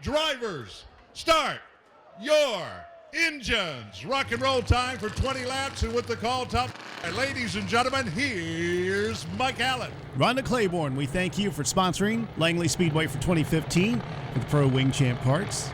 Drivers, start your engines. Rock and roll time for 20 laps, and with the call top, ladies and gentlemen, here's Mike Allen. Rhonda Claiborne, we thank you for sponsoring Langley Speedway for 2015 with the Pro Wing Champ Karts.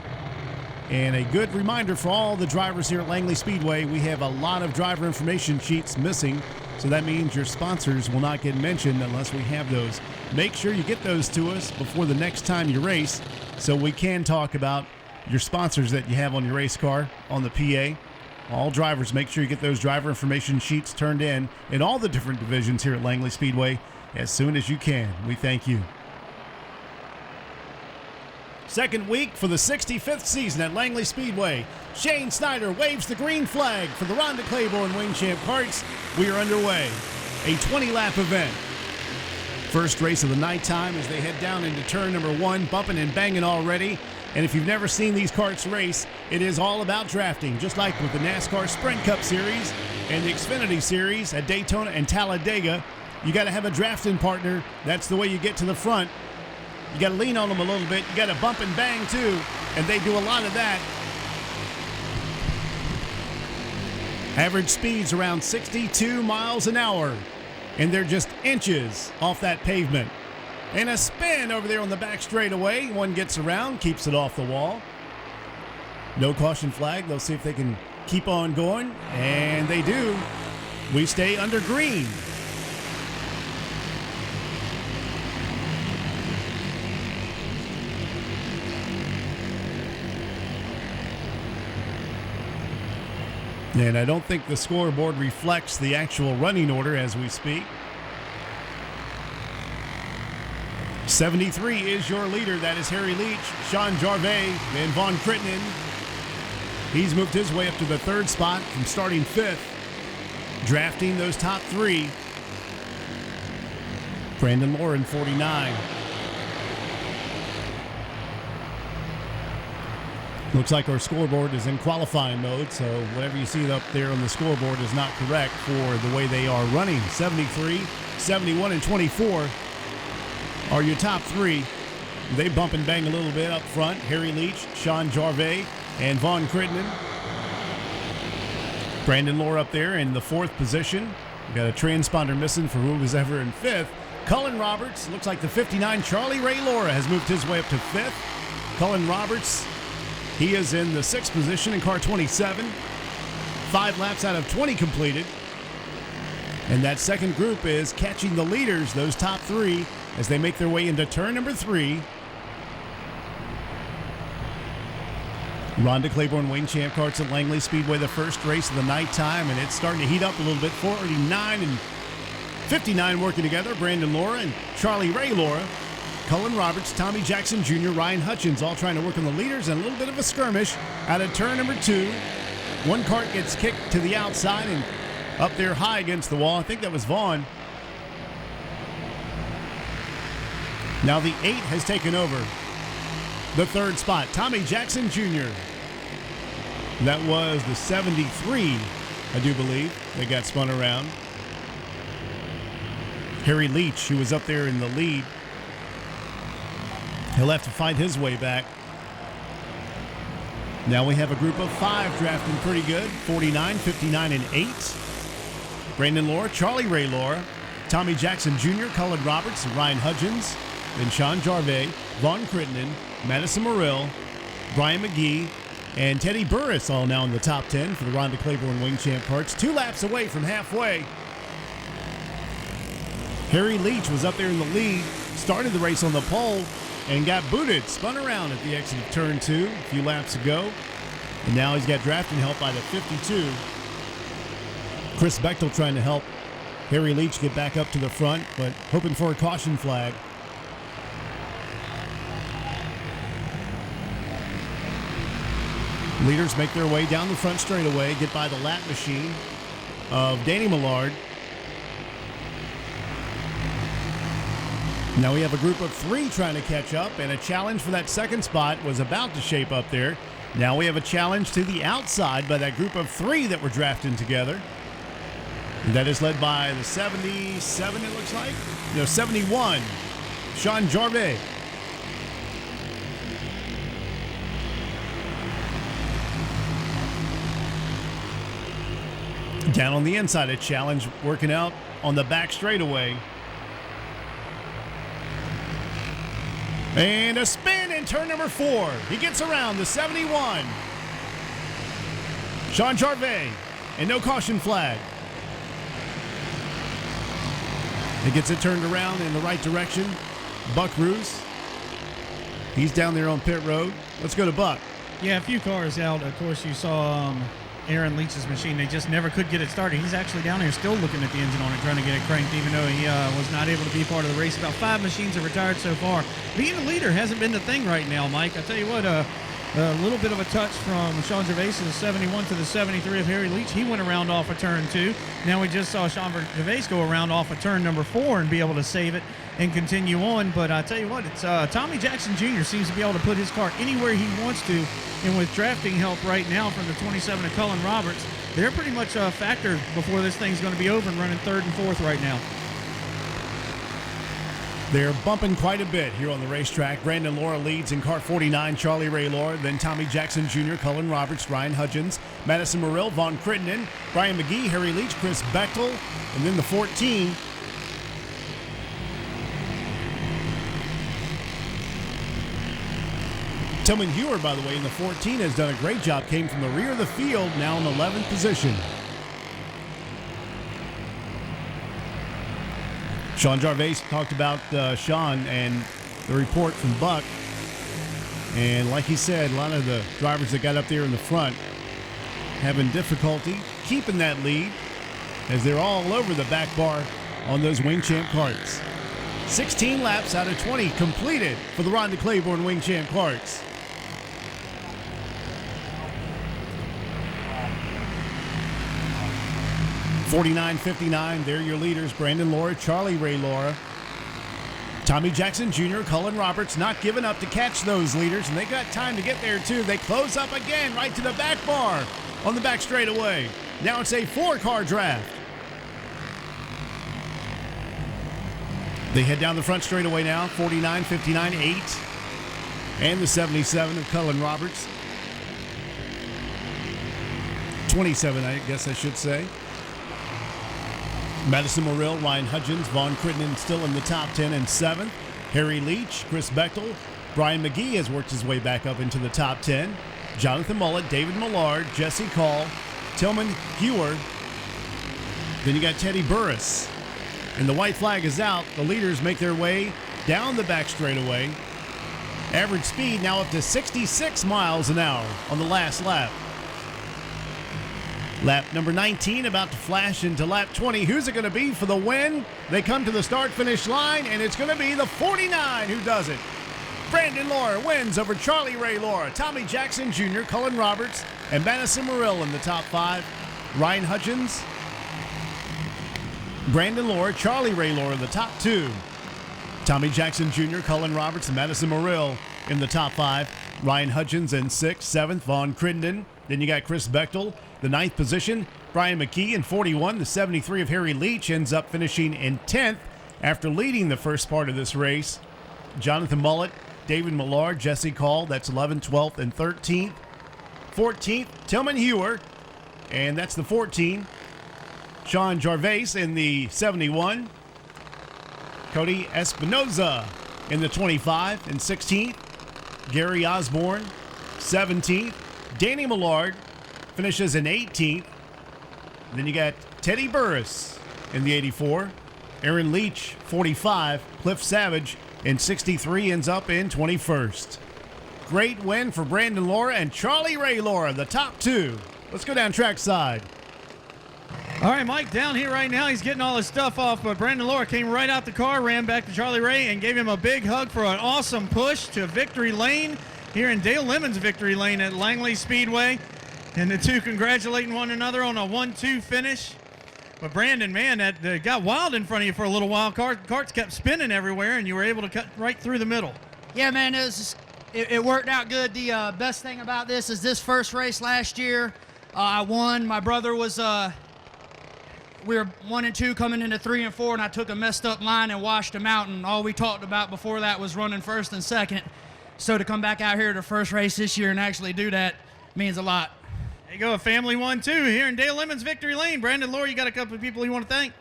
And a good reminder for all the drivers here at Langley Speedway, we have a lot of driver information sheets missing, so that means your sponsors will not get mentioned unless we have those. Make sure you get those to us before the next time you race so we can talk about your sponsors that you have on your race car on the PA. All drivers, make sure you get those driver information sheets turned in all the different divisions here at Langley Speedway as soon as you can. We thank you. Second week for the 65th season at Langley Speedway. Shane Snyder waves the green flag for the Rhonda Claiborne Wing Champ Karts. We are underway. A 20-lap event. First race of the nighttime as they head down into turn number 1, bumping and banging already. And if you've never seen these karts race, it is all about drafting, just like with the NASCAR Sprint Cup Series and the Xfinity Series at Daytona and Talladega. You got to have a drafting partner. That's the way you get to the front. You got to lean on them a little bit. You got to bump and bang too, and they do a lot of that. Average speeds around 62 miles an hour, and they're just inches off that pavement. And a spin over there on the back straightaway. One gets around, keeps it off the wall. No caution flag. They'll see if they can keep on going, and they do. We stay under green. And I don't think the scoreboard reflects the actual running order as we speak. 73 is your leader. That is Harry Leach, Sean Jarvet, and Vaughn Crittenden. He's moved his way up to the third spot from starting 5th. Drafting those top 3. Brandon Lauren, 49. Looks like our scoreboard is in qualifying mode, so whatever you see up there on the scoreboard is not correct for the way they are running. 73, 71, and 24 are your top 3. They bump and bang a little bit up front. Harry Leach, Sean Jarvet, and Vaughn Crittenden. Brandon Lohr up there in the 4th position. We got a transponder missing for who was ever in 5th. Cullen Roberts, looks like the 59, Charlie Ray Laura has moved his way up to 5th. Cullen Roberts, he is in the 6th position in car 27. 5 laps out of 20 completed. And that second group is catching the leaders, those top 3, as they make their way into turn number 3. Rhonda Claiborne Wing Champ Karts at Langley Speedway, the first race of the nighttime, and it's starting to heat up a little bit. 49 and 59 working together. Brandon Laura and Charlie Ray Laura. Cullen Roberts, Tommy Jackson Jr., Ryan Hutchins all trying to work on the leaders, and a little bit of a skirmish out of turn number 2. One kart gets kicked to the outside and up there high against the wall. I think that was Vaughn. Now the 8 has taken over the 3rd spot. Tommy Jackson Jr. That was the 73, I do believe. They got spun around. Harry Leach, who was up there in the lead, he'll have to find his way back. Now we have a group of 5 drafting pretty good. 49, 59, and 8. Brandon Laura, Charlie Ray Laura, Tommy Jackson Jr., Cullen Roberts, and Ryan Hudgens. Then Sean Jarvet, Vaughn Crittenden, Madison Morrill, Brian McGee, and Teddy Burris all now in the top 10 for the Rhonda Claiborne Wing Champ Karts. 2 laps away from halfway. Harry Leach was up there in the lead, started the race on the pole, and got booted, spun around at the exit of turn 2 a few laps ago. And now he's got drafting help by the 52. Chris Bechtel trying to help Harry Leach get back up to the front, but hoping for a caution flag. Leaders make their way down the front straightaway, get by the lap machine of Danny Millard. Now we have a group of 3 trying to catch up, and a challenge for that second spot was about to shape up there. Now we have a challenge to the outside by that group of 3 that were drafting together. And that is led by the 77, it looks like. No, 71, Sean Jarvet. Down on the inside, a challenge working out on the back straightaway. And a spin in turn number 4. He gets around the 71. Sean Jarvet, and no caution flag. He gets it turned around in the right direction. Buck Roos. He's down there on pit road. Let's go to Buck. Yeah, a few cars out. Of course, you saw Aaron Leach's machine. They just never could get it started. He's actually down here still looking at the engine on it, trying to get it cranked, even though he was not able to be part of the race. About 5 machines have retired so far. Being the leader hasn't been the thing right now, Mike. I tell you what, a little bit of a touch from Sean Gervais to the 71 to the 73 of Harry Leach. He went around off of turn 2. Now we just saw Sean Gervais go around off of turn number 4 and be able to save it and continue on. But I tell you what, it's Tommy Jackson Jr. seems to be able to put his car anywhere he wants to. And with drafting help right now from the 27 of Cullen Roberts, they're pretty much a factor before this thing's going to be over and running 3rd and 4th right now. They're bumping quite a bit here on the racetrack. Brandon Laura leads in car 49, Charlie Ray Laura, then Tommy Jackson Jr., Cullen Roberts, Ryan Hudgens, Madison Morrill, Vaughn Crittenden, Brian McGee, Harry Leach, Chris Bechtel, and then the 14. Tillman Hewer, by the way, in the 14 has done a great job. Came from the rear of the field, now in 11th position. Sean Jarvis talked about Sean and the report from Buck. And like he said, a lot of the drivers that got up there in the front having difficulty keeping that lead as they're all over the back bar on those Wing Champ Karts. 16 laps out of 20 completed for the Rhonda Claiborne Wing Champ Karts. $49.59, they're your leaders. Brandon Laura, Charlie Ray Laura, Tommy Jackson Jr., Cullen Roberts not giving up to catch those leaders, and they got time to get there too. They close up again right to the back bar on the back straightaway. Now it's a 4-car draft. They head down the front straightaway now, 49.59, 8, and the 77 of Cullen Roberts. 27, I guess I should say. Madison Morrill, Ryan Hudgens, Vaughn Crittenden still in the top 10 and 7th. Harry Leach, Chris Bechtel, Brian McGee has worked his way back up into the top 10. Jonathan Mullet, David Millard, Jesse Call, Tillman Hewer. Then you got Teddy Burris. And the white flag is out. The leaders make their way down the back straightaway. Average speed now up to 66 miles an hour on the last lap. Lap number 19 about to flash into lap 20. Who's it going to be for the win? They come to the start-finish line, and it's going to be the 49 who does it. Brandon Laura wins over Charlie Ray Laura, Tommy Jackson Jr., Cullen Roberts, and Madison Morrill in the top 5. Ryan Hutchins, Brandon Laura, Charlie Ray Laura in the top 2. Tommy Jackson Jr., Cullen Roberts, and Madison Morrill in the top 5. Ryan Hutchins in 6th, 7th, Vaughn Crittenden. Then you got Chris Bechtel, the 9th position. Brian McKee in 41. The 73 of Harry Leach ends up finishing in 10th after leading the first part of this race. Jonathan Mullet, David Millard, Jesse Call, that's 11th, 12th, and 13th. 14th, Tillman Hewer, and that's the 14. Sean Jarvis in the 71. Cody Espinoza in the 25 and 16th. Gary Osborne, 17th. Danny Millard finishes in 18th. Then you got Teddy Burris in the 84. Aaron Leach, 45. Cliff Savage in 63 ends up in 21st. Great win for Brandon Laura and Charlie Ray Laura, the top 2. Let's go down trackside. All right, Mike, down here right now, he's getting all his stuff off, but Brandon Laura came right out the car, ran back to Charlie Ray, and gave him a big hug for an awesome push to victory lane here in Dale Lemon's victory lane at Langley Speedway. And the two congratulating one another on a 1-2 finish. But Brandon, man, that got wild in front of you for a little while. Karts kept spinning everywhere, and you were able to cut right through the middle. Yeah, man, it worked out good. The best thing about this is this first race last year, I won. My brother was, we were 1 and 2 coming into 3 and 4, and I took a messed up line and washed him out, and all we talked about before that was running first and second. So to come back out here to first race this year and actually do that means a lot. you go, a family one, too, here in Dale Lemons Victory Lane. Brandon, Laura, you got a couple of people you want to thank?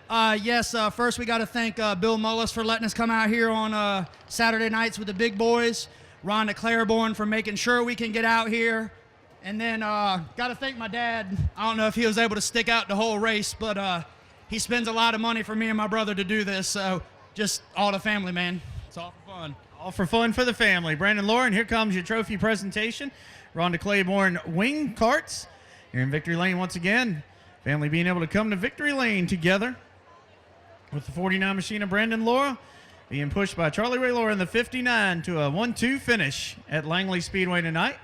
Yes, first we got to thank Bill Mullis for letting us come out here on Saturday nights with the big boys. Rhonda Claiborne for making sure we can get out here. And then got to thank my dad. I don't know if he was able to stick out the whole race, but he spends a lot of money for me and my brother to do this. So just all the family, man. It's all for fun. All for fun for the family. Brandon, Lauren, here comes your trophy presentation. Rhonda Claiborne Wing Karts here in Victory Lane once again. Family being able to come to Victory Lane together with the 49 machine of Brandon Laura being pushed by Charlie Ray Laura in the 59 to a 1-2 finish at Langley Speedway tonight.